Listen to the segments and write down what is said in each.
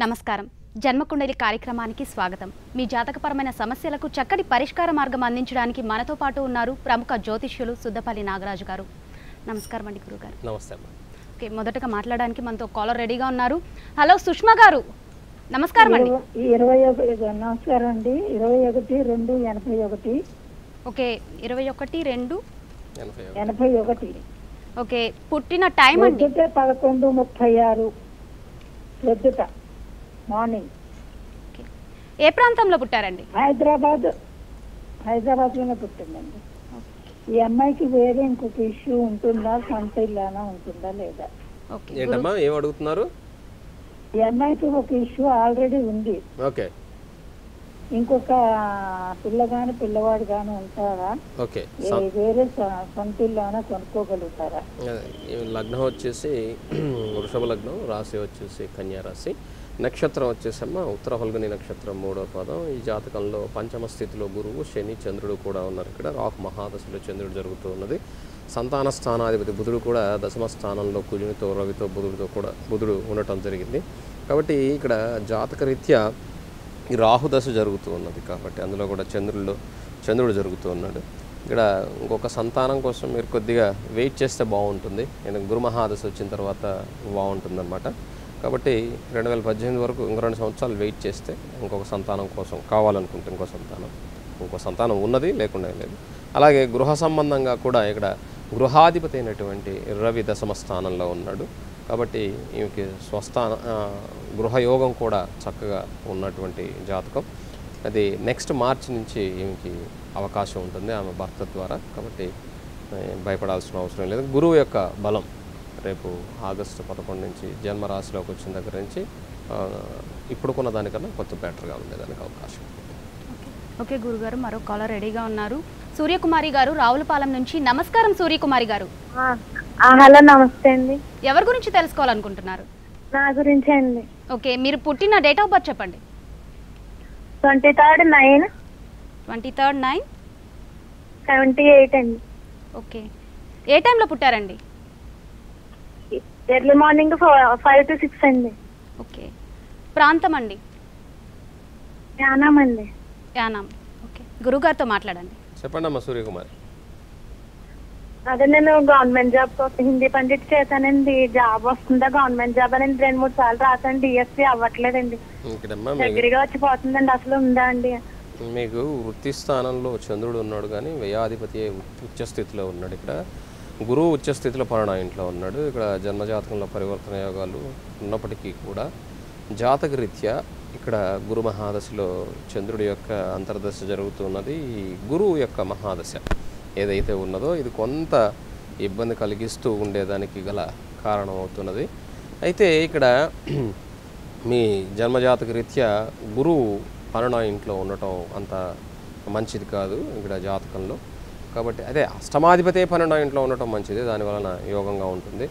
నమస్కారం. జన్మకుండలి కార్యక్రమానికి స్వాగతం. మీ జాతకపరమైన సమస్యలకు చక్కటి పరిష్కార మార్గం అందించడానికి మనతో పాటు ఉన్నారు ప్రముఖ జ్యోతిష్యులు సుద్దపల్లి నాగరాజు గారు. నమస్కారం అండి గురుగారు. నమస్తే అమ్మా. ఓకే, మొదటగా మాట్లాడడానికి మనతో కాలర్ రెడీగా ఉన్నారు. హలో సుష్మా గారు, నమస్కారం అండి. 21 నమస్కారం అండి. 21/2/81. ఓకే, 21/2/81. ఓకే, పుట్టిన టైం అండి 11:36 ప్రొద్దుట మార్నింగ్. ఏ ప్రాంతంలో పుట్టారండి? హైదరాబాద్లోనే పుట్టిందండి. ఈ అమ్మాయికి వేరే ఇంకొక ఇష్యూ ఉంటుందా, సొంత ఇల్లానా ఉంటుందా లేదా? ఏంటమ్మా ఏం అడుగుతున్నారు? ఈ అమ్మాయికి ఒక ఇష్యూ ఆల్రెడీ ఉంది. ఓకే, ఇంకొక పిల్లగాని పిల్లవాడు గాని ఉంటారా? ఓకే. వేరే సొంత ఇల్లానా కొనుక్కోగలుగుతారా? లగ్నం వచ్చేసి వృషభ లగ్నం, రాశి వచ్చేసి కన్యా రాశి, నక్షత్రం వచ్చేసమ్మా ఉత్తర ఫల్గుని నక్షత్రం 3వ పాదం. ఈ జాతకంలో పంచమ స్థితిలో గురువు, శని, చంద్రుడు కూడా ఉన్నారు. ఇక్కడ రాహు మహాదశలో చంద్రుడు జరుగుతూ ఉన్నది. సంతాన స్థానాధిపతి బుధుడు కూడా దశమ స్థానంలో కుజునితో, రవితో, బుధుడు ఉండటం జరిగింది. కాబట్టి ఇక్కడ జాతకరీత్యా ఈ రాహుదశ జరుగుతూ ఉన్నది. కాబట్టి అందులో కూడా చంద్రుడు జరుగుతూ ఉన్నాడు. ఇక్కడ ఇంకొక సంతానం కోసం మీరు కొద్దిగా వెయిట్ చేస్తే బాగుంటుంది. ఎందుకంటే గురు మహాదశ వచ్చిన తర్వాత బాగుంటుంది అన్నమాట. కాబట్టి 2018 వరకు ఇంకో 2 సంవత్సరాలు వెయిట్ చేస్తే ఇంకొక సంతానం కోసం కావాలనుకుంటే ఇంకో సంతానం ఉన్నది, లేకుండా లేదు. అలాగే గృహ సంబంధంగా కూడా ఇక్కడ గృహాధిపతి అయినటువంటి రవి దశమ స్థానంలో ఉన్నాడు. కాబట్టి ఈమెకి గృహయోగం కూడా చక్కగా ఉన్నటువంటి జాతకం. అది నెక్స్ట్ మార్చి నుంచి ఈమెకి అవకాశం ఉంటుంది ఆమె భర్త ద్వారా. కాబట్టి భయపడాల్సిన అవసరం లేదు. గురువు యొక్క బలం రేపు ఆగస్టు 11 నుంచి జన్మరాశిలోకి వచ్చిన దగ్గర నుంచి ఇప్పుడుకున్న దానికన్నా కొంచెం బెటర్గా ఉండేదానికి అవకాశం. ఓకే గురుగారు, మరో కాలర్ రెడీగా ఉన్నారు. సూర్యకుమారి గారు రావులపాలెం నుంచి. నమస్కారం సూర్యకుమారి గారు. హలో, నమస్తే అండి. ఎవరి గురించి తెలుసుకోవాలనుకుంటున్నారు? నా గురించి అండి. ఓకే, మీరు పుట్టిన డేట్ ఆఫ్ బర్త్ చెప్పండి. 23/9/78 అండి. ఓకే, ఏ టైంలో పుట్టారండి? ఎర్లీ మార్నింగ్ 5 to 6 అండి. ఓకే, ప్రాంతం అండి? యానాం అండి. యానాం. ఓకే, గురుగారితో మాట్లాడండి. చెప్పండి అమ్మా సూర్యకుమారి. అదే నేను గవర్నమెంట్ జాబ్ కోసం హిందీ పండిట్ చేశానండి. జాబ్ వస్తుందా గవర్నమెంట్ జాబ్ అని 2-3 సార్లు రాసాను. డిఎస్పీ అవ్వట్లేదండి. దగ్గరగా వచ్చిపోతుందండి. అసలు ఉందా అండి? మీకు వృత్తి స్థానంలో చంద్రుడు ఉన్నాడు, కానీ వ్యయాధిపతి ఉచ్చస్థితిలో ఉన్నాడు. ఇక్కడ గురువు ఉచ్చస్థితిలో 12వ ఇంట్లో ఉన్నాడు. ఇక్కడ జన్మజాతకంలో పరివర్తన యోగాలు ఉన్నప్పటికీ కూడా జాతకరీత్యా ఇక్కడ గురు మహాదశలో చంద్రుడి యొక్క అంతర్దశ జరుగుతున్నది. ఈ గురువు యొక్క మహాదశ ఏదైతే ఉన్నదో ఇది కొంత ఇబ్బంది కలిగిస్తూ ఉండేదానికి గల కారణం అవుతున్నది. అయితే ఇక్కడ మీ జన్మజాతక రీత్యా గురువు 12వ ఇంట్లో ఉండటం అంత మంచిది కాదు ఇక్కడ జాతకంలో. కాబట్టి అదే అష్టమాధిపతి 12వ ఇంట్లో ఉండటం మంచిది, దానివలన యోగంగా ఉంటుంది.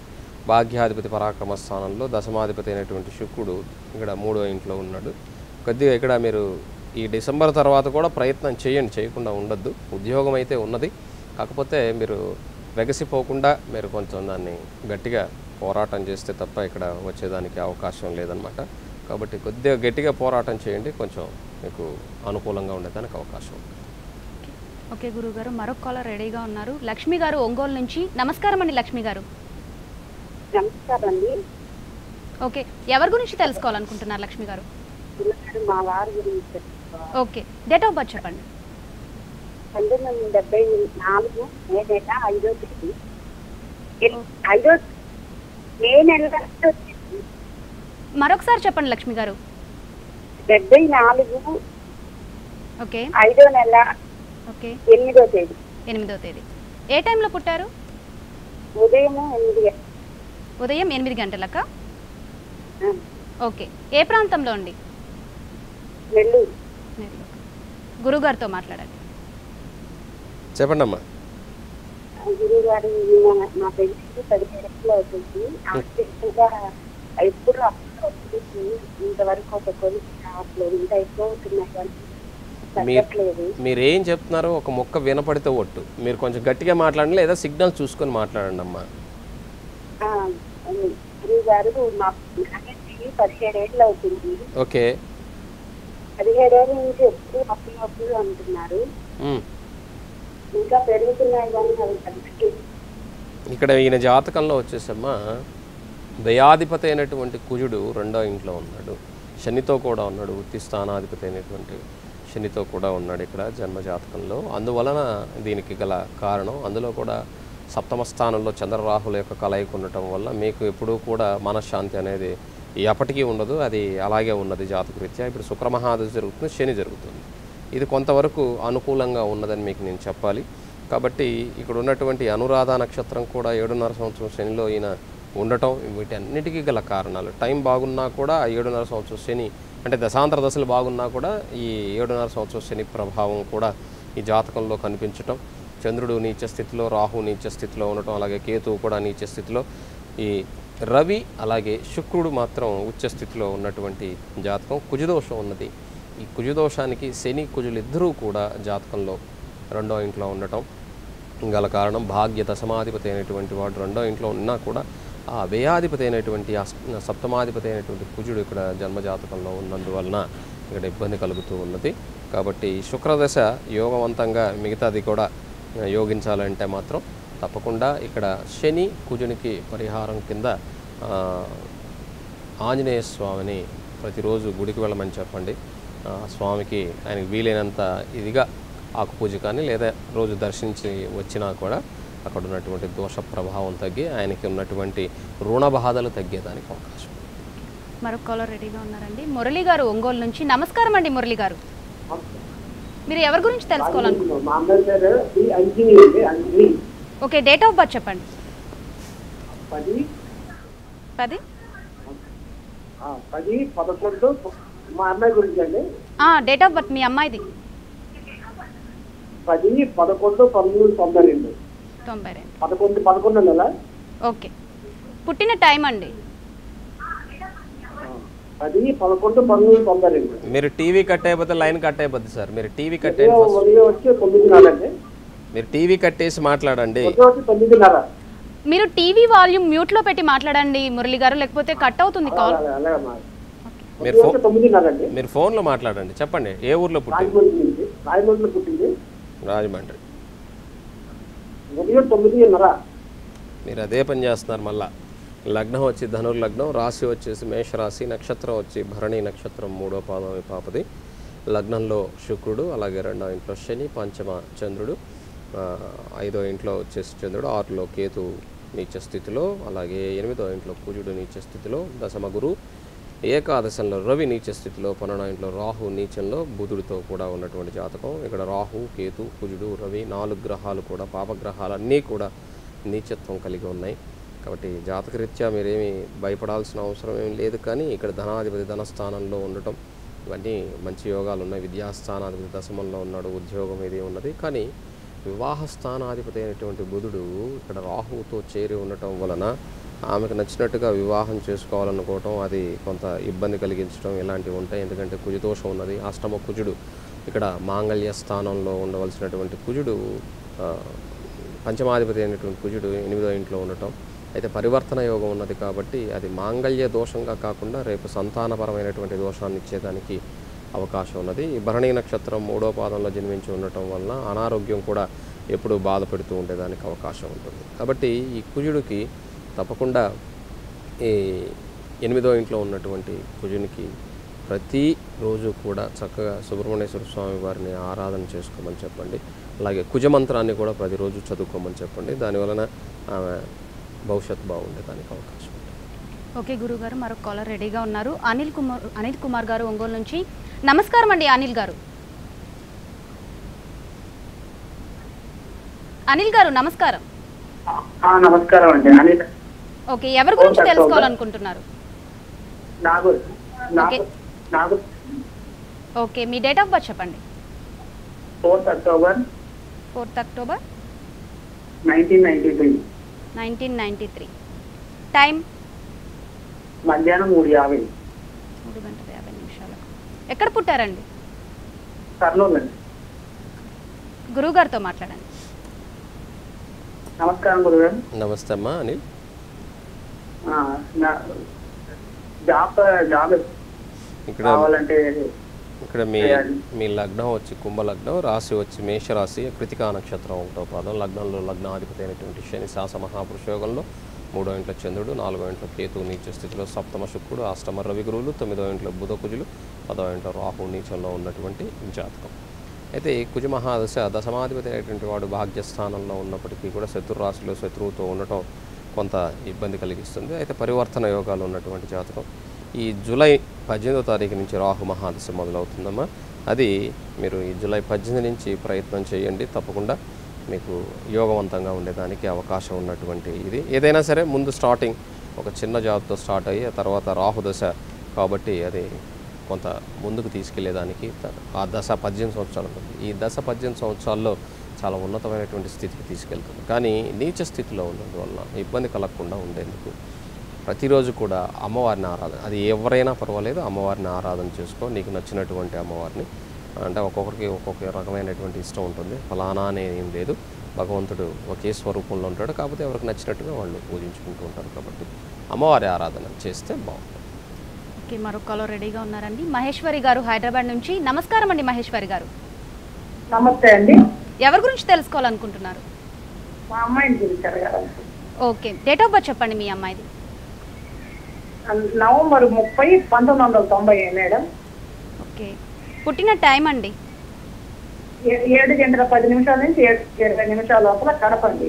భాగ్యాధిపతి పరాక్రమ స్థానంలో దశమాధిపతి అయినటువంటి శుక్రుడు ఇక్కడ 3వ ఇంట్లో ఉన్నాడు. కొద్దిగా ఇక్కడ మీరు ఈ డిసెంబర్ తర్వాత కూడా ప్రయత్నం చేయండి, చేయకుండా ఉండద్దు. ఉద్యోగం అయితే ఉన్నది, కాకపోతే మీరు వెగసిపోకుండా మీరు కొంచెం దాన్ని గట్టిగా పోరాటం చేస్తే తప్ప ఇక్కడ వచ్చేదానికి అవకాశం లేదనమాట. కాబట్టి కొద్దిగా గట్టిగా పోరాటం చేయండి, కొంచెం మీకు అనుకూలంగా ఉండేదానికి అవకాశం ఉంది. ఓకే గురుగారు, మరొక కాలర్ రెడీగా ఉన్నారు. లక్ష్మి గారు ఒంగోలు నుంచి. నమస్కారం అండి లక్ష్మి గారు. నమస్కారం అండి. ఓకే, ఎవరి గురించి తెలుసుకోవాలనుకుంటున్నారు లక్ష్మి గారు? మా వారి గురించి. ఓకే, డేట్ ఆఫ్ బర్త్ చెప్పండి. 1974 మే నెల 5వ తేదీ. 5వ నెల మరొకసారి చెప్పండి లక్ష్మి గారు. 74 ఓకే 5వ నెల ఓకే 8వ తేదీ. 8వ తేదీ. ఏ టైంలో పుట్టారు? ఉదయం 8 గంటలకా? ఓకే, ఏ ప్రాంతంలో అండి? నెల్లూరు. గురుగారితో మాట్లాడండి. చెప్పండి అమ్మా. గురువు గారు మా పెళ్లి 17 అవుతుంది. ఎప్పుడు ఇంతవరకు ఒక కొలిసి రావట్లేదు. ఇంకా ఎక్కువ అవుతున్నాయి, తగ్గట్లేదు. మీరేం చెప్తున్నారో ఒక మొక్క వినపడితే ఒట్టు. మీరు కొంచెం గట్టిగా మాట్లాడండి, లేదా సిగ్నల్ చూసుకొని మాట్లాడండి అమ్మా. గురువు గారు మా 17 ఏళ్ళు అవుతుంది. ఓకే. 17 ఏళ్ళ నుంచి ఎప్పుడు నొప్పులు అంటున్నారు. ఇంకా పెరుగుతున్నాయి కానీ అవి తగ్గి. ఇక్కడ ఈయన జాతకంలో వచ్చేసమ్మా దయాధిపతి అయినటువంటి కుజుడు 2వ ఇంట్లో ఉన్నాడు, శనితో కూడా ఉన్నాడు, వృత్తి స్థానాధిపతి అయినటువంటి శనితో కూడా ఉన్నాడు ఇక్కడ జన్మ జాతకంలో. అందువలన దీనికి గల కారణం, అందులో కూడా సప్తమ స్థానంలో చంద్రరాహుల యొక్క కలయిక ఉండటం వల్ల మీకు ఎప్పుడూ కూడా మనశ్శాంతి అనేది ఎప్పటికీ ఉండదు. అది అలాగే ఉన్నది జాతకరీత్యా. ఇప్పుడు శుక్రమహాదశ జరుగుతుంది, శని జరుగుతుంది. ఇది కొంతవరకు అనుకూలంగా ఉన్నదని మీకు నేను చెప్పాలి. కాబట్టి ఇక్కడ ఉన్నటువంటి అనురాధ నక్షత్రం కూడా 7.5 సంవత్సరం శనిలో ఈయన ఉండటం, వీటన్నిటికీ గల కారణాలు. టైం బాగున్నా కూడా 7.5 సంవత్సరం శని అంటే దశాంతర దశలు బాగున్నా కూడా ఈ 7.5 సంవత్సరం శని ప్రభావం కూడా ఈ జాతకంలో కనిపించటం, చంద్రుడు నీచ స్థితిలో, రాహు నీచ స్థితిలో ఉండటం, అలాగే కేతువు కూడా నీచ స్థితిలో, ఈ రవి అలాగే శుక్రుడు మాత్రం ఉచ్చ స్థితిలో ఉన్నటువంటి జాతకం. కుజదోషం ఉన్నది. ఈ కుజదోషానికి శని కుజులు ఇద్దరూ కూడా జాతకంలో 2వ ఇంట్లో ఉండటం గల కారణం. భాగ్య దశమాధిపతి అయినటువంటి వాడు 2వ ఇంట్లో ఉన్నా కూడా ఆ వ్యయాధిపతి అయినటువంటి సప్తమాధిపతి అయినటువంటి కుజుడు ఇక్కడ జన్మజాతకంలో ఉన్నందువలన ఇక్కడ ఇబ్బంది కలుగుతూ ఉన్నది. కాబట్టి శుక్రదశ యోగవంతంగా మిగతాది కూడా యోగించాలంటే మాత్రం తప్పకుండా ఇక్కడ శని కుజునికి పరిహారం కింద ఆంజనేయ స్వామిని ప్రతిరోజు గుడికి వెళ్ళమని చెప్పండి. స్వామికి ఆయనకి వీలైనంత ఇదిగా ఆకుపూజ కానీ లేదా రోజు దర్శించి వచ్చినా కూడా అక్కడ ఉన్నటువంటి దోష ప్రభావం తగ్గి ఆయనకి ఉన్నటువంటి రుణ బాధలు తగ్గేదానికి అవకాశం. మరొక కాలర్ రెడీగా ఉన్నారండి. మురళి గారు ఒంగోలు నుంచి. నమస్కారం అండి మురళి గారు, మీరు ఎవరి గురించి తెలుసుకోవాలనుకుంటున్నారు? ఓకే, డేట్ ఆఫ్ బర్త్ చెప్పండి. 10/11 మా అమ్మాయి గురించి అండి. డేట్ ఆఫ్ బర్త్ మీ అమ్మాయిది? 10/11/1992. 11 నెల. ఓకే, పుట్టిన టైం అండి? 10/11/1992. మీరు టీవీ కట్ అయిపోతే లైన్ కట్ అయిపోద్ది సార్. మీరు టీవీ కట్ మీరు టీవీ కట్టేసి మాట్లాడండి. మీరు టీవీ వాల్యూమ్ మ్యూట్ లో పెట్టి మాట్లాడండి మురళి గారు, లేకపోతే కట్ అవుతుంది కాల్. మీరు ఫోన్ లో మాట్లాడండి. చెప్పండి, ఏ ఊర్లో పుట్టింది? రాజమండ్రి. మీరు అదే పని చేస్తున్నారు మళ్ళా. లగ్నం వచ్చి ధనుర్లగ్నం, రాశి వచ్చేసి మేషరాశి, నక్షత్రం వచ్చి భరణి నక్షత్రం 3వ పాదం పాపది. లగ్నంలో శుక్రుడు, అలాగే 2వ ఇంట్లో శని, పంచమ చంద్రుడు, 5వ ఇంట్లో వచ్చేసి చంద్రుడు, 6లో కేతు నీచ స్థితిలో, అలాగే 8వ ఇంట్లో కుజుడు నీచ స్థితిలో, దశమ గురు, ఏకాదశంలో రవి నీచ స్థితిలో, 12వ ఇంట్లో రాహు నీచంలో బుధుడితో కూడా ఉన్నటువంటి జాతకం. ఇక్కడ రాహు, కేతు, కుజుడు, రవి 4 గ్రహాలు కూడా పాపగ్రహాలు అన్నీ కూడా నీచత్వం కలిగి ఉన్నాయి. కాబట్టి జాతకరీత్యా మీరేమీ భయపడాల్సిన అవసరం ఏమి లేదు. కానీ ఇక్కడ ధనాధిపతి ధనస్థానంలో ఉండటం ఇవన్నీ మంచి యోగాలు ఉన్నాయి. విద్యాస్థానాధిపతి దశమంలో ఉన్నాడు, ఉద్యోగం ఇది ఉన్నది. కానీ వివాహ స్థానాధిపతి అయినటువంటి బుధుడు ఇక్కడ రాహువుతో చేరి ఉండటం వలన ఆమెకు నచ్చినట్టుగా వివాహం చేసుకోవాలనుకోవటం, అది కొంత ఇబ్బంది కలిగించడం ఇలాంటివి ఉంటాయి. ఎందుకంటే కుజదోషం ఉన్నది. అష్టమ కుజుడు ఇక్కడ మాంగళ్య స్థానంలో ఉండవలసినటువంటి కుజుడు, పంచమాధిపతి అయినటువంటి కుజుడు 8వ ఇంట్లో ఉండటం. అయితే పరివర్తన యోగం ఉన్నది కాబట్టి అది మాంగళ్య దోషంగా కాకుండా రేపు సంతానపరమైనటువంటి దోషాన్ని ఇచ్చేదానికి అవకాశం ఉన్నది. ఈ భరణి నక్షత్రం 3వ పాదంలో జన్మించి ఉండటం వలన అనారోగ్యం కూడా ఎప్పుడూ బాధ పెడుతూ ఉండేదానికి అవకాశం ఉంటుంది. కాబట్టి ఈ కుజుడికి తప్పకుండా ఈ 8వ ఇంట్లో ఉన్నటువంటి కుజునికి ప్రతిరోజు కూడా చక్కగా సుబ్రహ్మణ్యేశ్వర స్వామి వారిని ఆరాధన చేసుకోమని చెప్పండి. అలాగే కుజమంత్రాన్ని కూడా ప్రతిరోజు చదువుకోమని చెప్పండి. దానివలన ఆమె భవిష్యత్తు బాగుండేదానికి అవకాశం ఉంటుంది. ఓకే గురుగారు, మరొక కాలర్ రెడీగా ఉన్నారు. అనిల్ కుమార్ గారు ఒంగోలు నుంచి. నమస్కారం అండి అనిల్ గారు. అనిల్ గారు నమస్కారం. నమస్కారం అండి. అనిల్. ఓకే, ఎవరి గురించి తెలుసుకోవాలనుకుంటున్నారు? ఓకే, మీ డేట్ ఆఫ్ బర్త్ చెప్పండి. 4th October 1993. టైం మధ్యాహ్నం 3:50. 3:50. ఎక్కడ పుట్టారండి? కర్నూలు అండి. గురువుగారితో మాట్లాడండి. నమస్కారం గురుగారు. నమస్తే అమ్మా అనిల్. జాబ్ ఇక్కడ కావాలంటే ఇక్కడ మీ లగ్నం వచ్చి కుంభలగ్నం, రాశి వచ్చి మేషరాశి, కృతికా నక్షత్రం 1వ పాదం. లగ్నంలో లగ్నాధిపతి అయినటువంటి శని శాస మహాపురుషయోగంలో 3వ ఇంట్లో చంద్రుడు, 4వ ఇంట్లో కేతువు నీచ స్థితిలో, సప్తమ శుక్రుడు, అష్టమ రవి గురువులు, 9వ ఇంట్లో బుధ కుజులు, 10వ ఇంట్లో రాహు నీచంలో ఉన్నటువంటి జాతకం. అయితే ఈ కుజ మహాదశ దశమాధిపతి అయినటువంటి వాడు భాగ్యస్థానంలో ఉన్నప్పటికీ కూడా శత్రురాశిలో శత్రువుతో ఉండటం కొంత ఇబ్బంది కలిగిస్తుంది. అయితే పరివర్తన యోగాలు ఉన్నటువంటి జాతకం. ఈ జూలై 18వ తారీఖు నుంచి రాహు మహాదశ మొదలవుతుందమ్మా. అది మీరు ఈ జూలై 18 నుంచి ప్రయత్నం చేయండి. తప్పకుండా మీకు యోగవంతంగా ఉండేదానికి అవకాశం ఉన్నటువంటి ఇది. ఏదైనా సరే ముందు స్టార్టింగ్ ఒక చిన్న జాబ్తో స్టార్ట్ అయ్యి ఆ తర్వాత రాహు దశ కాబట్టి అది కొంత ముందుకు తీసుకెళ్లేదానికి ఆ దశ 18 సంవత్సరాలు ఉంటుంది. ఈ దశ 18 సంవత్సరాల్లో చాలా ఉన్నతమైనటువంటి స్థితికి తీసుకెళ్తుంది. కానీ నీచ స్థితిలో ఉన్నందువల్ల ఇబ్బంది కలగకుండా ఉండేందుకు ప్రతిరోజు కూడా అమ్మవారిని ఆరాధన, అది ఎవరైనా పర్వాలేదు, అమ్మవారిని ఆరాధన చేసుకో. నీకు నచ్చినటువంటి అమ్మవారిని, అంటే ఒక్కొక్కరికి ఒక్కొక్క రకమైనటువంటి ఇష్టం ఉంటుంది. ఫలానా అనేది ఏం లేదు, భగవంతుడు ఒకే స్వరూపంలో ఉంటాడు. కాకపోతే ఎవరికి నచ్చినట్టుగా వాళ్ళు పూజించుకుంటూ ఉంటారు. కాబట్టి అమ్మవారి ఆరాధన చేస్తే బాగుంటుంది. ఓకే, మరొక కాలర్ రెడీగా ఉన్నారండి. మహేశ్వరి గారు హైదరాబాద్ నుంచి. నమస్కారం అండి మహేశ్వరి గారు. నమస్తే అండి. ఎవరి గురించి తెలుసుకోవాలనుకుంటున్నారు? మా అమ్మాయిని గురించి అడగాలి. ఓకే, డేట్ ఆఫ్ బర్త్ చెప్పండి మీ అమ్మాయిది. November 30, 1990 madam. ఓకే, పుట్టిన టైం అండి? 7:10 నుంచి 7:20 లోపల కడపండి.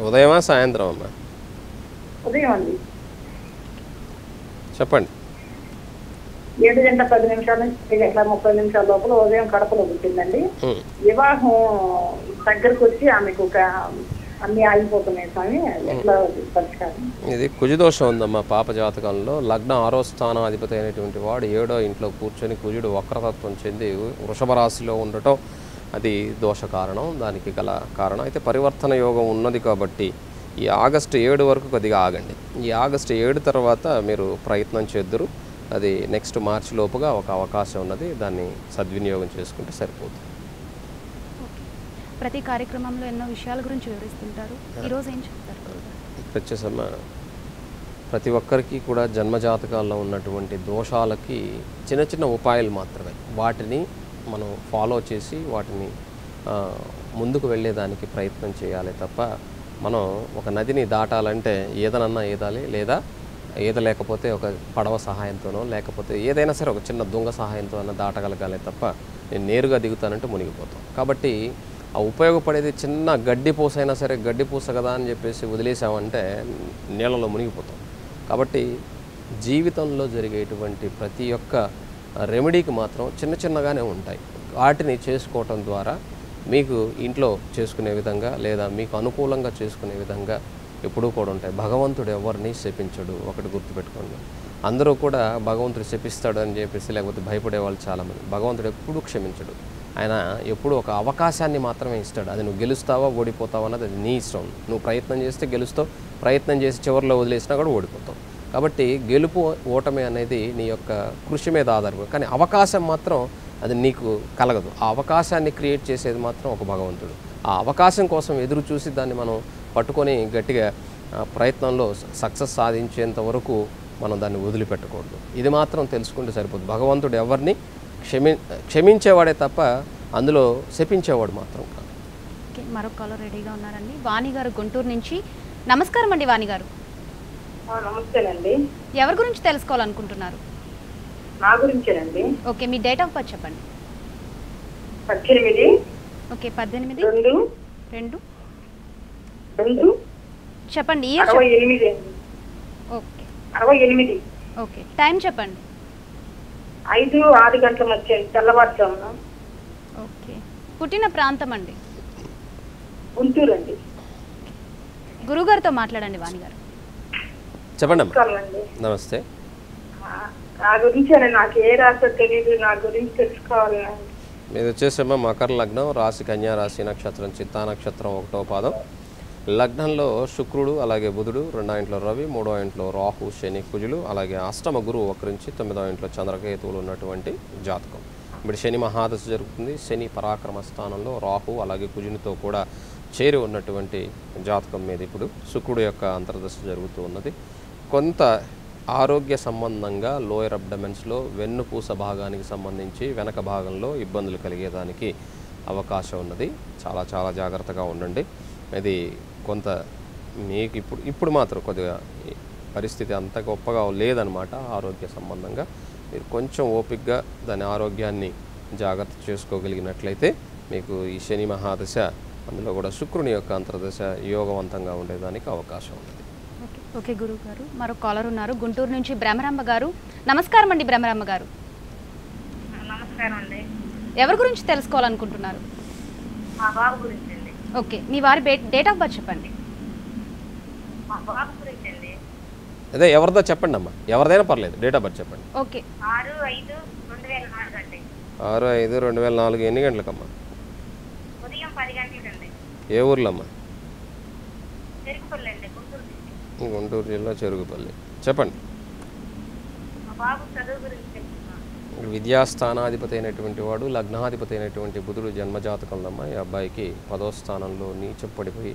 ఉదయమా సాయంత్రం అమ్మా? ఉదయం అండి. చెప్పండి. 7:10 నుంచి 7:30 లోపల ఉదయం కడపలో పుట్టిందండి. వివాహం దగ్గరకు వచ్చి ఆమెకు అన్ని ఆగిపోతున్నాయి స్వామి, ఎట్లా పరిష్కారం? ఇది కుజదోషం ఉందమ్మా పాప జాతకంలో. లగ్న 6వ స్థానాధిపతి అయినటువంటి వాడు 7వ ఇంట్లో కూర్చొని కుజుడు వక్రతత్వం చెంది వృషభ రాశిలో ఉండటం అది దోష కారణం, దానికి గల కారణం. అయితే పరివర్తన యోగం ఉన్నది కాబట్టి ఈ ఆగస్టు 7 వరకు కొద్దిగా ఆగండి. ఈ ఆగస్టు 7 తర్వాత మీరు ప్రయత్నం చేద్దురు. అది నెక్స్ట్ మార్చి లోపుగా ఒక అవకాశం ఉన్నది, దాన్ని సద్వినియోగం చేసుకుంటే సరిపోతుంది. ప్రతి కార్యక్రమంలో ఎన్నో విషయాల గురించి వివరిస్తుంటారు. ఈరోజు ఏం చెప్తారు? ఇక్కడ వచ్చేసమ్మా ప్రతి ఒక్కరికి కూడా జన్మజాతకాల్లో ఉన్నటువంటి దోషాలకి చిన్న చిన్న ఉపాయాలు మాత్రమే, వాటిని మనం ఫాలో చేసి వాటిని ముందుకు వెళ్ళేదానికి ప్రయత్నం చేయాలి తప్ప మనం ఒక నదిని దాటాలంటే ఏదనన్నా ఈదాలి, లేదా ఈదలేకపోతే ఒక పడవ సహాయంతోనో లేకపోతే ఏదైనా సరే ఒక చిన్న దొంగ సహాయంతో అన్న దాటగలగాలి తప్ప నేను నేరుగా దిగుతానంటే మునిగిపోతాం. కాబట్టి ఆ ఉపయోగపడేది చిన్న గడ్డి పూస అయినా సరే, గడ్డి పూస కదా అని చెప్పేసి వదిలేసామంటే నీళ్ళలో మునిగిపోతాం. కాబట్టి జీవితంలో జరిగేటువంటి ప్రతి ఒక్క రెమెడీకి మాత్రం చిన్న చిన్నగానే ఉంటాయి. వాటిని చేసుకోవటం ద్వారా మీకు ఇంట్లో చేసుకునే విధంగా లేదా మీకు అనుకూలంగా చేసుకునే విధంగా ఎప్పుడూ కూడా ఉంటాయి. భగవంతుడు ఎవరిని శపించడు, ఒకటి గుర్తుపెట్టుకోండి. అందరూ కూడా భగవంతుడు శపిస్తాడు అని చెప్పేసి లేకపోతే భయపడే వాళ్ళు చాలామంది. భగవంతుడు ఎప్పుడూ క్షమించడు. ఆయన ఎప్పుడు ఒక అవకాశాన్ని మాత్రమే ఇస్తాడు. అది నువ్వు గెలుస్తావా ఓడిపోతావా అన్నది అది నీ ఇష్టం. నువ్వు ప్రయత్నం చేస్తే గెలుస్తావు, ప్రయత్నం చేసి చివరిలో వదిలేసినా కూడా ఓడిపోతావు. కాబట్టి గెలుపు ఓటమి అనేది నీ యొక్క కృషి మీద ఆధారపడి, కానీ అవకాశం మాత్రం అది నీకు కలగదు. ఆ అవకాశాన్ని క్రియేట్ చేసేది మాత్రం ఒక భగవంతుడు. ఆ అవకాశం కోసం ఎదురు చూసి దాన్ని మనం పట్టుకొని గట్టిగా ప్రయత్నంలో సక్సెస్ సాధించేంత వరకు మనం దాన్ని వదిలిపెట్టకూడదు. ఇది మాత్రం తెలుసుకుంటే సరిపోతుంది. భగవంతుడు ఎవరిని క్షమించేవాడే తప్ప అందులో శపించేవాడు మాత్రం కాదు. ఓకే, మరొక కాలర్ రెడీగా ఉన్నారండి. వాణి గారు గుంటూరు నుంచి. నమస్కారం అండి వాణి గారు. నమస్తేనండి. ఎవరి గురించి తెలుసుకోవాలనుకుంటున్నారు? నా గురించేనండి. ఓకే, మీ డేట్ ఆఫ్ బర్త్ చెప్పండి. 18. ఓకే, 18 2 చెప్పండి. ఇయర్ 68. ఓకే 68. ఓకే, టైం చెప్పండి. 5-6 గంటల మధ్య తెల్లవారుజామున. ఓకే, పుట్టిన ప్రాంతం అండి? గుంటూరు అండి. గురుగారితో మాట్లాడండి వాణి గారు. చెప్పండి అమ్మా. అండి నమస్తే. నా గురించి నాకు ఏ రాశో తెలియదు, నా గురించి తెలుసుకోవాలి. మీది వచ్చేసేమో మకర లగ్నం, రాశి కన్యా రాశి, నక్షత్రం చిత్తా నక్షత్రం 1వ పాదం. లగ్నంలో శుక్రుడు అలాగే బుధుడు, 2వ ఇంట్లో రవి, 3వ ఇంట్లో రాహు శని కుజులు, అలాగే అష్టమ గురువు వక్రించి 9వ ఇంట్లో చంద్రకేతువులు ఉన్నటువంటి జాతకం. ఇప్పుడు శని మహాదశ జరుగుతుంది. శని పరాక్రమ స్థానంలో రాహు అలాగే కుజునితో కూడా చేరి ఉన్నటువంటి జాతకం మీద ఇప్పుడు శుక్రుడు యొక్క అంతర్దశ జరుగుతూ ఉన్నది. కొంత ఆరోగ్య సంబంధంగా లోయర్ అబ్డమెన్స్లో వెన్నుపూస భాగానికి సంబంధించి వెనక భాగంలో ఇబ్బందులు కలిగేదానికి అవకాశం ఉన్నది. చాలా చాలా జాగ్రత్తగా ఉండండి. ఇది కొంత మీకు ఇప్పుడు మాత్రం కొద్దిగా పరిస్థితి అంత గొప్పగా లేదనమాట. ఆరోగ్య సంబంధంగా మీరు కొంచెం ఓపికగా దాని ఆరోగ్యాన్ని జాగ్రత్త చేసుకోగలిగినట్లయితే మీకు ఈ శని మహాదశ, అందులో కూడా శుక్రుని యొక్క అంతర్దశ యోగవంతంగా ఉండేదానికి అవకాశం ఉంది. ఓకే గురువు గారు, మరో కాలర్ ఉన్నారు గుంటూరు నుంచి భ్రమరాంబ గారు. నమస్కారం అండి భ్రమరాంబ గారు. నమస్కారం అండి. ఎవరి గురించి తెలుసుకోవాలనుకుంటున్నారు? మా బాబు గురించి అండి. ఓకే, మీ వారి డేట్ ఆఫ్ బర్త్ చెప్పండి. మా బాబు గురించి అండి. అదే ఎవరిదో చెప్పండి అమ్మా, ఎవరిదైనా పర్లేదు, డేట్ ఆఫ్ బర్త్ చెప్పండి. ఓకే, 6/5/2004 అండి. 6/5/2004. ఎన్ని గంటలకమ్మా? ఉదయం 10 గంటలకండి. ఏ ఊర్లో అమ్మా? చెరుకుపల్లి అండి, గుంటూరు జిల్లా చెరుగుపల్లి. చెప్పండి. మా బాబు చదువు గురించి తెలుసుకున్నాను. విద్యాస్థానాధిపతి అయినటువంటి వాడు, లగ్నాధిపతి అయినటువంటి బుధుడు జన్మజాతకంలో అమ్మ. ఈ అబ్బాయికి 10వ స్థానంలో నీచం పడిపోయి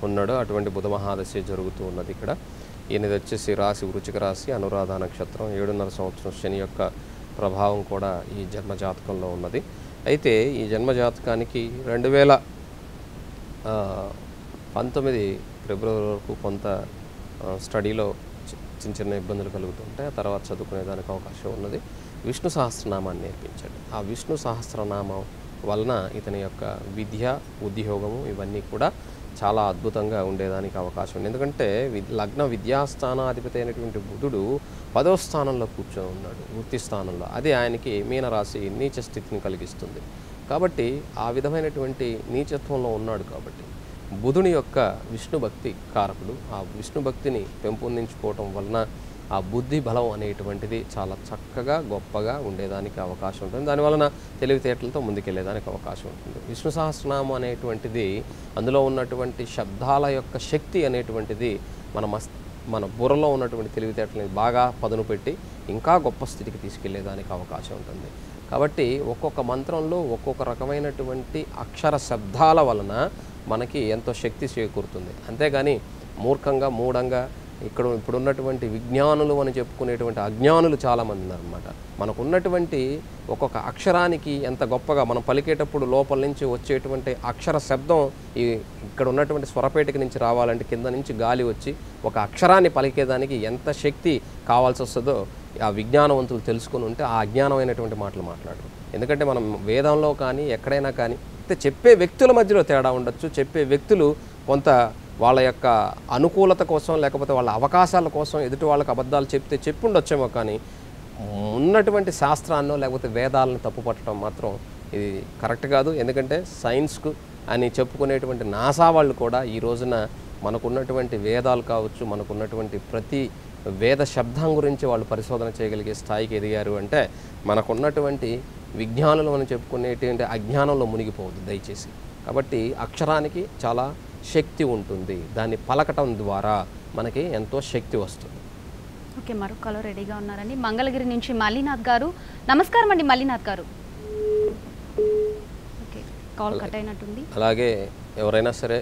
ఉన్నాడు. అటువంటి బుధ మహాదశ జరుగుతూ ఉన్నది ఇక్కడ. ఈయనది వచ్చేసి రాశి వృశ్చిక రాశి, అనురాధ నక్షత్రం. 7.5 సంవత్సరం శని యొక్క ప్రభావం కూడా ఈ జన్మజాతకంలో ఉన్నది. అయితే ఈ జన్మజాతకానికి 2019 ఫిబ్రవరి వరకు కొంత స్టడీలో చిన్న ఇబ్బందులు కలుగుతుంటాయి. ఆ తర్వాత చదువుకునేదానికి అవకాశం ఉన్నది. విష్ణు సహస్రనామాన్ని నేర్పించాడు. ఆ విష్ణు సహస్రనామం వలన ఇతని యొక్క విద్య, ఉద్యోగము ఇవన్నీ కూడా చాలా అద్భుతంగా ఉండేదానికి అవకాశం ఉంది. ఎందుకంటే లగ్న విద్యాస్థానాధిపతి అయినటువంటి బుధుడు 10వ స్థానంలో కూర్చొని ఉన్నాడు, వృత్తి స్థానంలో. అది ఆయనకి మీనరాశి నీచ స్థితిని కలిగిస్తుంది. కాబట్టి ఆ విధమైనటువంటి నీచత్వంలో ఉన్నాడు. కాబట్టి బుధుని యొక్క విష్ణు భక్తి కారకుడు. ఆ విష్ణు భక్తిని పెంపొందించుకోవటం వలన ఆ బుద్ధి బలం అనేటువంటిది చాలా చక్కగా గొప్పగా ఉండేదానికి అవకాశం ఉంటుంది. దానివలన తెలివితేటలతో ముందుకెళ్ళేదానికి అవకాశం ఉంటుంది. విష్ణు సహస్రనామం అనేటువంటిది, అందులో ఉన్నటువంటి శబ్దాల యొక్క శక్తి అనేటువంటిది మన బుర్రలో ఉన్నటువంటి తెలివితేటలని బాగా పదును పెట్టి ఇంకా గొప్ప స్థితికి తీసుకెళ్లేదానికి అవకాశం ఉంటుంది. కాబట్టి ఒక్కొక్క మంత్రంలో ఒక్కొక్క రకమైనటువంటి అక్షర శబ్దాల వలన మనకి ఎంతో శక్తి చేకూరుతుంది. అంతేగాని మూర్ఖంగా మూఢంగా ఇప్పుడున్నటువంటి విజ్ఞానులు అని చెప్పుకునేటువంటి అజ్ఞానులు చాలామంది ఉన్నారన్నమాట. మనకున్నటువంటి ఒక్కొక్క అక్షరానికి ఎంత గొప్పగా మనం పలికేటప్పుడు లోపల నుంచి వచ్చేటువంటి అక్షర శబ్దం ఇక్కడ ఉన్నటువంటి స్వరపేటిక నుంచి రావాలంటే కింద నుంచి గాలి వచ్చి ఒక అక్షరాన్ని పలికేదానికి ఎంత శక్తి కావాల్సి వస్తుందో ఆ విజ్ఞానవంతులు తెలుసుకుని ఉంటే ఆ అజ్ఞానమైనటువంటి మాటలు మాట్లాడరు. ఎందుకంటే మనం వేదంలో కానీ ఎక్కడైనా కానీ చెప్పే వ్యక్తుల మధ్యలో తేడా ఉండొచ్చు. చెప్పే వ్యక్తులు కొంత వాళ్ళ యొక్క అనుకూలత కోసం లేకపోతే వాళ్ళ అవకాశాల కోసం ఎదుటి వాళ్ళకి అబద్ధాలు చెప్పి ఉండొచ్చేమో, కానీ ఉన్నటువంటి శాస్త్రాన్నో లేకపోతే వేదాలను తప్పుపట్టడం మాత్రం ఇది కరెక్ట్ కాదు. ఎందుకంటే సైన్స్కు అని చెప్పుకునేటువంటి నాసా వాళ్ళు కూడా ఈ రోజున మనకున్నటువంటి వేదాలు కావచ్చు, మనకున్నటువంటి ప్రతి వేద శబ్దం గురించి వాళ్ళు పరిశోధన చేయగలిగే స్థాయికి ఎదిగారు. అంటే మనకున్నటువంటి విజ్ఞానులు అని చెప్పుకునేటువంటి అజ్ఞానంలో మునిగిపోవద్దు దయచేసి. కాబట్టి అక్షరానికి చాలా శక్తి ఉంటుంది. దాన్ని పలకటం ద్వారా మనకి ఎంతో శక్తి వస్తుంది. ఓకే, మరో కాలర్ రెడీగా ఉన్నారండి. మంగళగిరి నుంచి మల్లినాథ్ గారు. నమస్కారం అండి మల్లినాథ్ గారు. ఓకే, కాల్ కట్ అయినట్టుంది. అలాగే ఎవరైనా సరే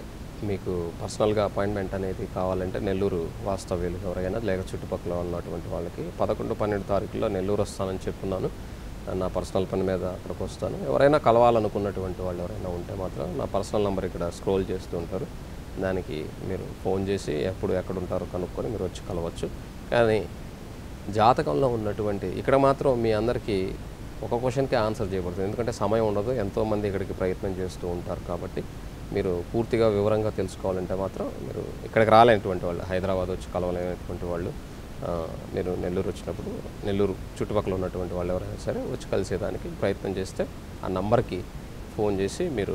మీకు పర్సనల్గా అపాయింట్మెంట్ అనేది కావాలంటే నెల్లూరు వాస్తవ్యులు ఎవరైనా లేక చుట్టుపక్కల ఉన్నటువంటి వాళ్ళకి 11-12 తారీఖుల్లో నెల్లూరు వస్తానని చెప్పున్నాను. నా పర్సనల్ పని మీద అక్కడికి వస్తాను. ఎవరైనా కలవాలనుకున్నటువంటి వాళ్ళు ఎవరైనా ఉంటే మాత్రం నా పర్సనల్ నెంబర్ ఇక్కడ స్క్రోల్ చేస్తూ ఉంటారు. దానికి మీరు ఫోన్ చేసి ఎక్కడ ఉంటారో కనుక్కొని మీరు వచ్చి కలవచ్చు. కానీ జాతకంలో ఉన్నటువంటి ఇక్కడ మాత్రం మీ అందరికీ ఒక క్వశ్చన్కి ఆన్సర్ చేయబడుతుంది. ఎందుకంటే సమయం ఉండదు, ఎంతోమంది ఇక్కడికి ప్రయత్నం చేస్తూ ఉంటారు. కాబట్టి మీరు పూర్తిగా వివరంగా తెలుసుకోవాలంటే మాత్రం మీరు ఇక్కడికి రాలేనటువంటి వాళ్ళు, హైదరాబాద్ వచ్చి కలవలేనటువంటి వాళ్ళు, మీరు నెల్లూరు వచ్చినప్పుడు నెల్లూరు చుట్టుపక్కల ఉన్నటువంటి వాళ్ళు ఎవరైనా సరే వచ్చి కలిసేదానికి ప్రయత్నం చేస్తే ఆ నంబర్కి ఫోన్ చేసి మీరు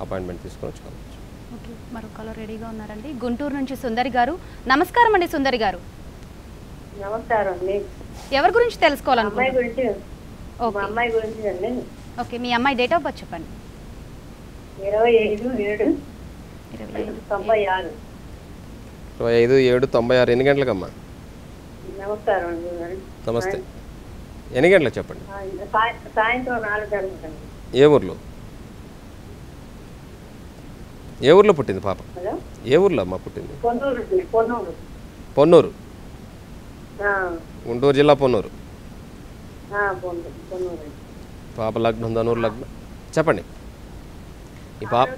అపాయింట్మెంట్ తీసుకొని వచ్చి కలవచ్చు. ఓకే, మరో కాలర్ రెడీగా ఉన్నారండి. గుంటూరు నుంచి సుందరి గారు. నమస్కారం అండి సుందరి గారు. నమస్కారం అండి. ఎవరి గురించి తెలుసుకోవాలనుకుంటున్నారు? అమ్మాయి గురించి అండి. ఓకే, మీ అమ్మాయి డేట్ ఆఫ్ బర్త్ చెప్పండి. 27/7/96. 25/7/96. ఎన్ని గంటలకమ్మా? నమస్కారం అండి. నమస్తే. ఎన్ని గంటలకు చెప్పండి? సాయంత్రం 4 గంటలకు. ఏ ఊర్లో? ఏ ఊర్లో పుట్టింది పాప? ఏ ఊర్లో అమ్మా పుట్టింది? పొన్నూరు. పొన్నూరు. గుంటూరు జిల్లా పొన్నూరు. పొన్నూరు. పాప లగ్నం ధనుర్ లగ్నం. చెప్పండి. ఈ పాప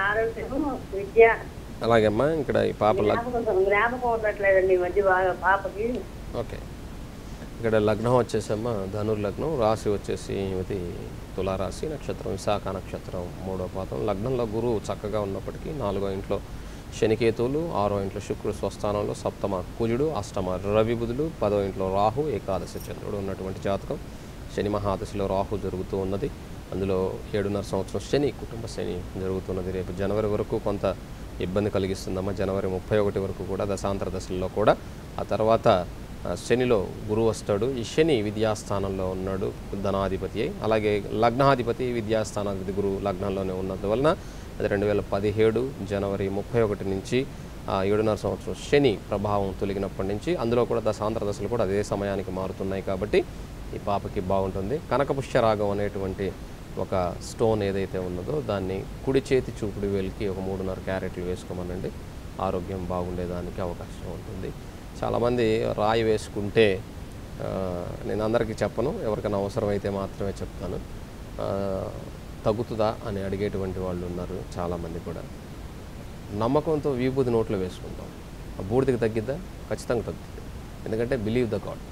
ఆరోగ్యం, విద్య. అలాగే అమ్మా, ఇక్కడ ఈ పాప జ్ఞాపకం ఉండట్లేదండి ఈ మధ్య బాగా పాపకి. ఓకే, ఇక్కడ లగ్నం వచ్చేసమ్మా ధనుర్ లగ్నం, రాశి వచ్చేసి ఇది తులారాశి, నక్షత్రం విశాఖ నక్షత్రం 3వ పాదం. లగ్నంలో గురువు చక్కగా ఉన్నప్పటికీ 4వ ఇంట్లో శనికేతువులు, 6వ ఇంట్లో శుక్రుడు స్వస్థానంలో, సప్తమ కుజుడు, అష్టమ రవి బుధుడు, 10వ ఇంట్లో రాహు, ఏకాదశి చంద్రుడు ఉన్నటువంటి జాతకం. శని మహాదశలో రాహు జరుగుతూ ఉన్నది. అందులో 7.5 సంవత్సరం శని, కుటుంబ శని జరుగుతున్నది. రేపు జనవరి వరకు కొంత ఇబ్బంది కలిగిస్తుందమ్మా. జనవరి 31 వరకు కూడా దశాంతర దశల్లో కూడా. ఆ తర్వాత శనిలో గురువు వస్తాడు. ఈ శని విద్యాస్థానంలో ఉన్నాడు, ధనాధిపతి అయి. అలాగే లగ్నాధిపతి విద్యాస్థానాధిపతి గురువు లగ్నంలోనే ఉన్నందువలన అది 2017 జనవరి 31 నుంచి 7.5 సంవత్సరం శని ప్రభావం తొలగినప్పటి నుంచి అందులో కూడా దశాంతర దశలు కూడా అదే సమయానికి మారుతున్నాయి. కాబట్టి ఈ పాపకి బాగుంటుంది. కనకపుష్యరాగం అనేటువంటి ఒక స్టోన్ ఏదైతే ఉన్నదో దాన్ని కుడి చేతి చూపుడు వేలికి ఒక 3.5 క్యారెట్లు వేసుకోమనండి. ఆరోగ్యం బాగుండేదానికి అవకాశం ఉంటుంది. చాలామంది రాయి వేసుకుంటే, నేను అందరికీ చెప్పను, ఎవరికైనా అవసరమైతే మాత్రమే చెప్తాను, తగ్గుతుందా అని అడిగేటువంటి వాళ్ళు ఉన్నారు చాలామంది కూడా. నమ్మకంతో విభూది నోట్లో వేసుకుంటాం. ఆ బూడిదకి తగ్గిద్దా? ఖచ్చితంగా తగ్గుతుంది. ఎందుకంటే బిలీవ్ ద గాడ్.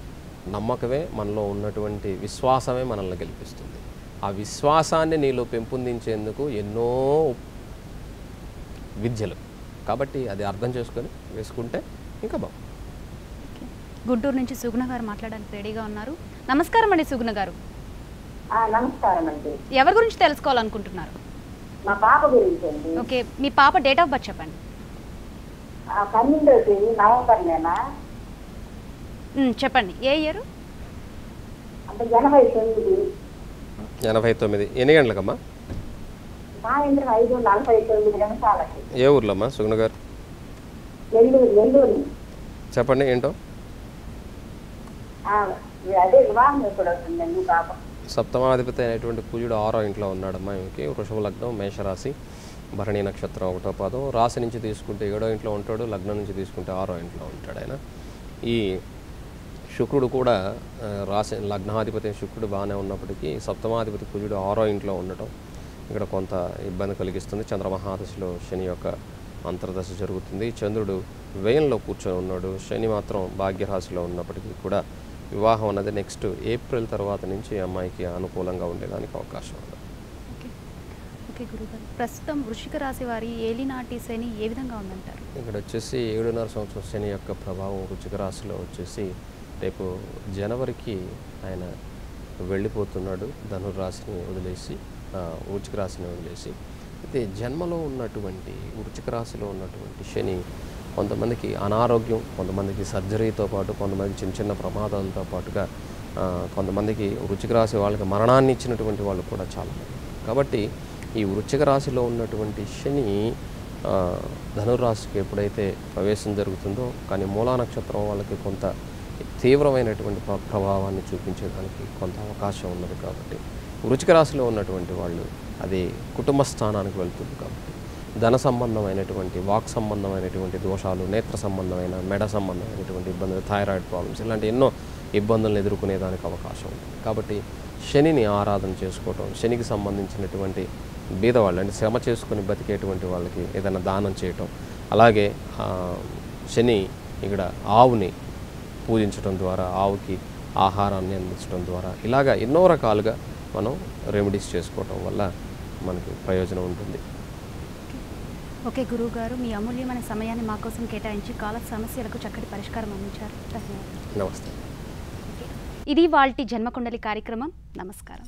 నమ్మకమే మనలో ఉన్నటువంటి విశ్వాసమే మనల్ని గెలిపిస్తుంది. ఆ విశ్వాసాన్ని నీలో పెంపొందించేందుకు ఎన్నో విద్యలు. కాబట్టి అది అర్థం చేసుకొని వేసుకుంటే ఇంకా బాగుంది. గుంటూరు నుంచి సుగుణ గారు మాట్లాడడానికి రెడీగా ఉన్నారు. నమస్కారం అండి సుగుణ గారు. నమస్కారం అండి. ఎవరి గురించి తెలుసుకోవాలనుకుంటున్నారు? మా పాప గురించి అండి. ఓకే, మీ పాప డేట్ ఆఫ్ బర్త్ చెప్పండి. 12 నవంబర్ నేనా? చెప్పండి. ఏ ఇయర్? అంటే 89. 89. ఎన్ని గంటలకమ్మా? సాయంత్రం 5:49 ఏ ఊర్లోమ్మా సుగుణ గారు? నెల్లూరు. చెప్పండి ఏంటో. అదే వివాహం ఎప్పుడు అవుతుందండి పాప? సప్తమాధిపతి అయినటువంటి కుజుడు 6వ ఇంట్లో ఉన్నాడమ్మా. ఈమెకి వృషభ లగ్నం, మేషరాశి, భరణి నక్షత్రం 1వ పాదం. రాశి నుంచి తీసుకుంటే 7వ ఇంట్లో ఉంటాడు, లగ్నం నుంచి తీసుకుంటే 6వ ఇంట్లో ఉంటాడు ఆయన. ఈ శుక్రుడు కూడా రాశి లగ్నాధిపతి శుక్రుడు బాగానే ఉన్నప్పటికీ సప్తమాధిపతి కుజుడు 6వ ఇంట్లో ఉండటం ఇక్కడ కొంత ఇబ్బంది కలిగిస్తుంది. చంద్రమహాదశలో శని యొక్క అంతర్దశ జరుగుతుంది. చంద్రుడు వ్యయంలో కూర్చొని ఉన్నాడు. శని మాత్రం భాగ్యరాశిలో ఉన్నప్పటికీ కూడా వివాహం అన్నది నెక్స్ట్ ఏప్రిల్ తర్వాత నుంచి అమ్మాయికి అనుకూలంగా ఉండేదానికి అవకాశం ఉంది. ఓకే గురుగారు, ప్రస్తుతం వృశ్చిక రాశి వారి ఏలినాటి శని ఏ విధంగా ఉందంటారు? ఇక్కడ వచ్చేసి 7.5 సంవత్సరం శని యొక్క ప్రభావం వృశ్చిక రాశిలో వచ్చేసి రేపు జనవరికి ఆయన వెళ్ళిపోతున్నాడు. ధనుర్రాశిని వదిలేసి వృశ్చిక రాశిని వదిలేసి. అయితే జన్మలో ఉన్నటువంటి వృశ్చిక రాశిలో ఉన్నటువంటి శని కొంతమందికి అనారోగ్యం, కొంతమందికి సర్జరీతో పాటు, కొంతమందికి చిన్న చిన్న ప్రమాదాలతో పాటుగా, కొంతమందికి వృశ్చిక రాశి వాళ్ళకి మరణాన్ని ఇచ్చినటువంటి వాళ్ళు కూడా చాలామంది. కాబట్టి ఈ వృశ్చిక రాశిలో ఉన్నటువంటి శని ధనుర్రాశికి ఎప్పుడైతే ప్రవేశం జరుగుతుందో, కానీ మూలా నక్షత్రం వాళ్ళకి కొంత తీవ్రమైనటువంటి ప్రభావాన్ని చూపించేదానికి కొంత అవకాశం ఉన్నది. కాబట్టి వృశ్చిక రాశిలో ఉన్నటువంటి వాళ్ళు అది కుటుంబ స్థానానికి వెళ్తుంది. కాబట్టి ధన సంబంధమైనటువంటి, వాక్ సంబంధమైనటువంటి దోషాలు, నేత్ర సంబంధమైన, మెడ సంబంధమైనటువంటి ఇబ్బందులు, థైరాయిడ్ ప్రాబ్లమ్స్, ఇలాంటి ఎన్నో ఇబ్బందులను ఎదుర్కొనేదానికి అవకాశం ఉంది. కాబట్టి శనిని ఆరాధన చేసుకోవటం, శనికి సంబంధించినటువంటి బీదవాళ్ళు అంటే శ్రమ చేసుకుని బతికేటువంటి వాళ్ళకి ఏదైనా దానం చేయటం, అలాగే శని ఇక్కడ ఆవుని పూజించడం ద్వారా, ఆవుకి ఆహారాన్ని అందించడం ద్వారా, ఇలాగా ఎన్నో రకాలుగా మనం రెమెడీస్ చేసుకోవటం వల్ల మనకి ప్రయోజనం ఉంటుంది. ఓకే గురువుగారు, మీ అమూల్యమైన సమయాన్ని మా కోసం కేటాయించి కాల సమస్యలకు చక్కటి పరిష్కారం అందించారు. ధన్యవాదాలు. నమస్తే. ఇది వాల్టి జన్మకుండలి కార్యక్రమం. నమస్కారం.